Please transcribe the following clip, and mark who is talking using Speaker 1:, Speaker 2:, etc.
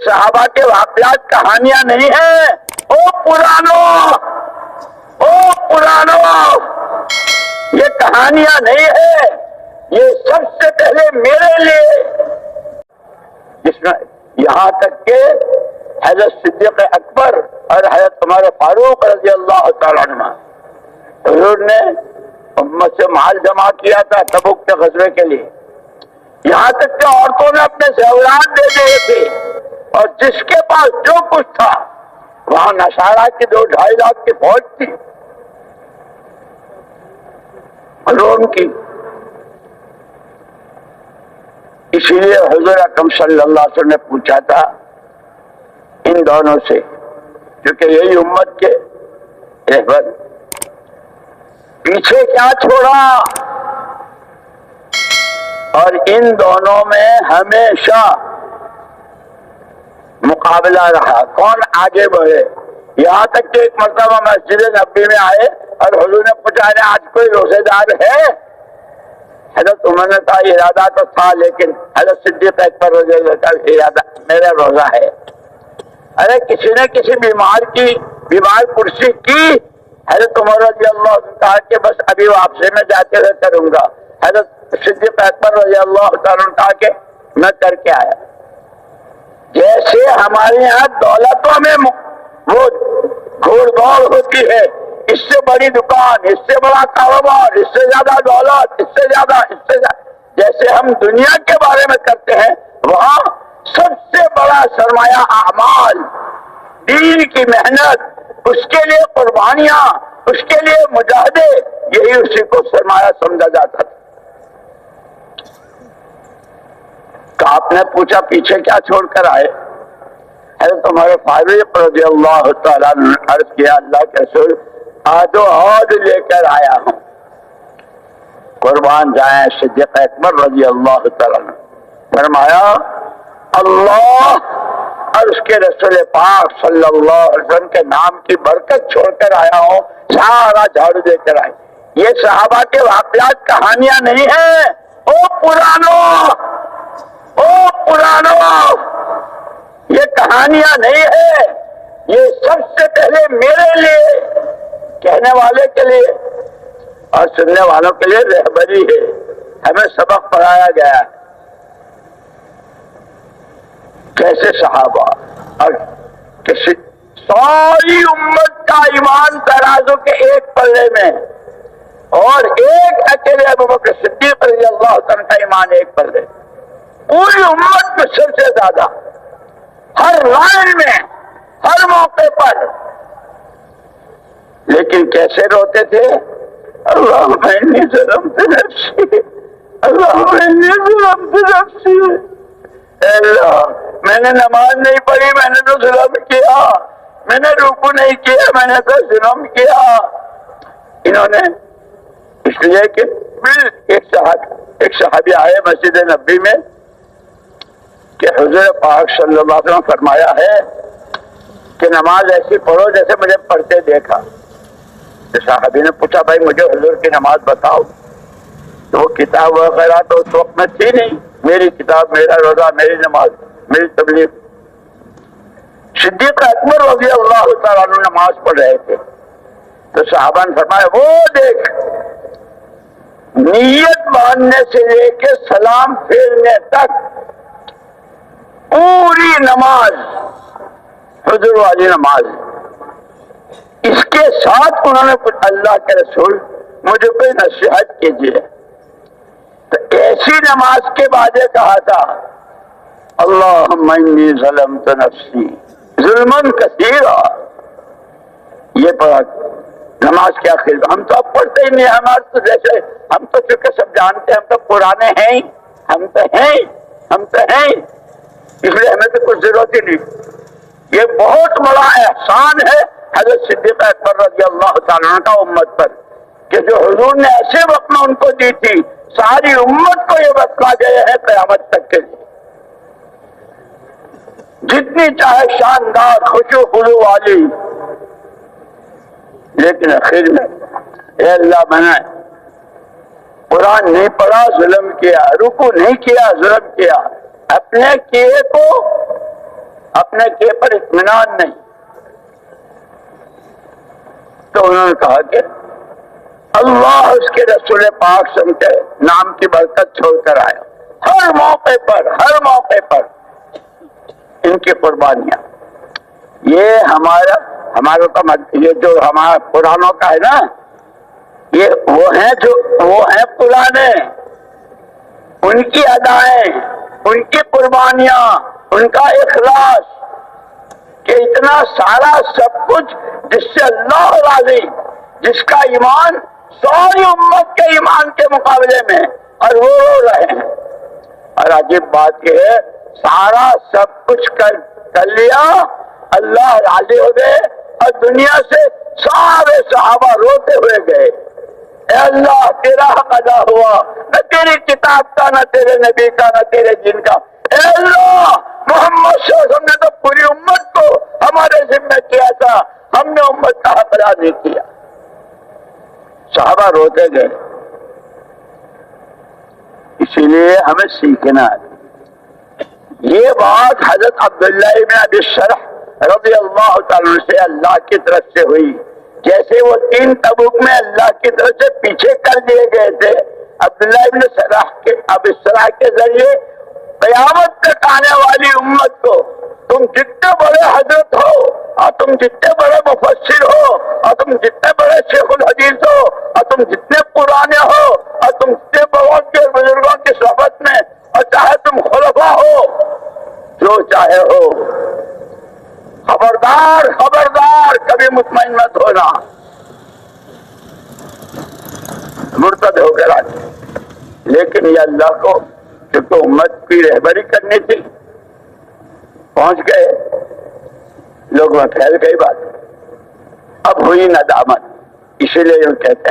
Speaker 1: صحابہ کے واقعات کہانیاں نہیں ہیں۔ او پرانو، یہ کہانیاں نہیں ہے، یہ سب سے پہلے میرے لیے، جس میں یہاں تک کہ حضرت صدیق اکبر اور حضرت عمر فاروق رضی اللہ تعالیٰ عنہ، حضور نے امت سے مال جمع کیا تھا تبوک کے غزوے کے لیے، یہاں تک کہ عورتوں نے اپنے زیورات دے دیے تھے، اور جس کے پاس جو کچھ تھا، وہاں نصارہ کی 2-2.5 لاکھ کی فوج تھی، روم کی۔ اسی لیے حضور اکرم صلی اللہ علیہ وسلم نے پوچھا تھا ان دونوں سے، کیونکہ یہی امت کے رہبر، پیچھے کیا چھوڑا؟ اور ان دونوں میں ہمیشہ مقابلہ رہا، کون آگے بڑھے۔ یہاں تک کہ ایک مرتبہ مسجد نبوی میں آئے اور حضور نے پوچھا آج کوئی روزے دار ہے؟ حضرت عمر نے کہا ارادہ تو تھا، لیکن حضرت صدیق اکبر رضی اللہ کا ارادہ میرا روزہ ہے۔ ارے کسی نے کسی بیمار کرسی کی؟ حضرت عمر رضی اللہ عنہ کہا کہ بس ابھی واپسی میں جاتے ہوئے کروں گا۔ حضرت صدیق اکبر رضی اللہ تعالیٰ عنہ کہا کہ میں کر کے آیا۔ جیسے ہمارے یہاں دولتوں میں وہ گھوڑ دوڑ ہوتی ہے، اس سے بڑی دکان، اس سے بڑا کاروبار، اس سے زیادہ دولت، اس سے زیادہ، جیسے ہم دنیا کے بارے میں کرتے ہیں، وہاں سب سے بڑا سرمایہ اعمال، دین کی محنت، اس کے لیے قربانیاں، اس کے لیے مجاہدے، یہی اسی کو سرمایہ سمجھا جاتا تھا۔ تو آپ نے پوچھا پیچھے کیا چھوڑ کر آئے؟ حضرت عمر فاروق رضی اللہ تعالیٰ نے عرض کیا اللہ کے رسول آد لے کر آیا ہوں، قربان جائیں صدیق اکبر رضی اللہ تعالیٰ نے فرمایا اللہ اور اس کے رسول پاک صلی اللہ علیہ وسلم کے نام کی برکت چھوڑ کر آیا ہوں، سارا جھاڑو دے کر آئے۔ یہ صحابہ کے واقعات کہانیاں نہیں ہیں۔ پرانو، یہ کہانیاں نہیں ہے، یہ سب سے پہلے میرے لیے، کہنے والے کے لیے اور سننے والوں کے لیے رہبری ہے، ہمیں سبق پڑھایا گیا ہے کیسے صحابہ اور کسی ساری امت کا ایمان ترازو کے ایک پلے میں، اور ایک اکیلے ابوبکر صدیق رضی اللہ عنہ کا ایمان ایک پلے، پوری امت میں سب سے زیادہ، ہر لائن میں، ہر موقع پر۔ لیکن کیسے روتے تھے؟ اللہم انی ظلمت نفسی، اللہم انی ظلمت نفسی، اے اللہ میں نے نماز نہیں پڑھی، میں نے تو ظلم کیا، میں نے رکوع نہیں کیا، میں نے تو ظلم کیا۔ انہوں نے اس لیے کہ ایک صحابی آئے مسجد نبوی میں کہ حضور پاک صلی اللہ علیہ وسلم فرمایا ہے کہ نماز ایسی پڑھو جیسے مجھے پڑھتے دیکھا۔ صحابی نے پوچھا بھائی مجھے حضور کی نماز بتاؤ، تو وہ کتاب وغیرہ تو اس وقت میں تھی نہیں، میری کتاب، میرا روزہ، میری نماز، میری تبلیغ۔ صدیق اکبر رضی اللہ تعالیٰ عنہ نماز پڑھ رہے تھے، تو صحابہ نے فرمایا وہ دیکھ، نیت باندھنے سے لے کے سلام پھیرنے تک پوری نماز حضور والی نماز۔ اس کے ساتھ انہوں نے کچھ اللہ کے رسول مجھے کوئی نصیحت کیجیے، تو ایسی نماز کے بعد یہ کہا تھا اللہم انی ظلمت نفسی ظلمن کثیرا۔ یہ پڑھا نماز کے آخر میں۔ ہم تو اب پڑھتے ہی نہیں، ہمارے تو جیسے ہم تو چونکہ سب جانتے ہیں، ہم تو پرانے ہیں، ہم تو ہیں، اس لیے ہمیں تو کچھ ضرورت ہی نہیں۔ یہ بہت بڑا احسان ہے حضرت صدیق اکبر رضی اللہ تعالیٰ عنہ کا امت پر، کہ جو حضور نے ایسے وقت میں ان کو دی تھی، ساری امت کو یہ بتلا گیا ہے قیامت تک کے لیے۔ جتنی چاہے شاندار خوشو خضو والی، لیکن آخر میں اے اللہ میں نے قرآن نہیں پڑھا، ظلم کیا، رکوع نہیں کیا، ظلم کیا، اپنے کیے کو اپنے کیے پر اطمینان نہیں. تو انہوں نے کہا کہ اللہ اس کے رسول پاک سن کے نام کی برکت چھوڑ کر آیا. ہر موقع پر ان کی قربانیاں. یہ ہمارا یہ جو ہمارا پرانوں کا ہے نا، یہ وہ ہیں پرانے، ان کی ادائیں، ان کی قربانیاں، ان کا اخلاص، کہ اتنا سارا سب کچھ جس سے اللہ راضی، جس کا ایمان ساری امت کے ایمان کے مقابلے میں، اور وہ رو رہے ہیں. اور عجیب بات یہ ہے، سارا سب کچھ کر لیا، اللہ راضی ہو گئے، اور دنیا سے سارے صحابہ روتے ہوئے گئے. اے اللہ تیرا حق ادا ہوا، نہ تیری کتاب کا، نہ تیرے نبی کا، نہ تیرے دین کا. اے اللہ محمد صلی اللہ علیہ وسلم نے تو پوری امت کو ہمارے ذمہ کیا تھا، ہم نے امت کا حق ادا نہیں کیا. صحابہ روتے گئے. اسی لیے ہمیں سیکھنا ہے. یہ بات حضرت عبداللہ ابن ابی شرح رضی اللہ تعالیٰ سے اللہ کی طرف سے ہوئی. جیسے وہ 3 تبوک میں اللہ کی طرف سے پیچھے کر دیے گئے تھے، عبداللہ ابن ابی شرح کے ذریعے قیامت تک آنے والی امت کو، تم جتنے بڑے حضرت ہو، اور تم جتنے بڑے مفسر ہو، اور تم جتنے بڑے شیخ الحدیث ہو، اور تم جتنے پرانے ہو، اور تم جتنے بزرگوں کی صحبت میں، اور چاہے تم خلفاء ہو، جو چاہے ہو، خبردار کبھی مطمئن مت ہونا، مرتد ہو کر آتے. لیکن یہ اللہ کو کیونکہ امت کی رہبری کرنی تھی، پہنچ گئے، لوگوں میں پھیل گئی بات. اب ہوئی ندامت. اسی لیے یہ کہتے ہیں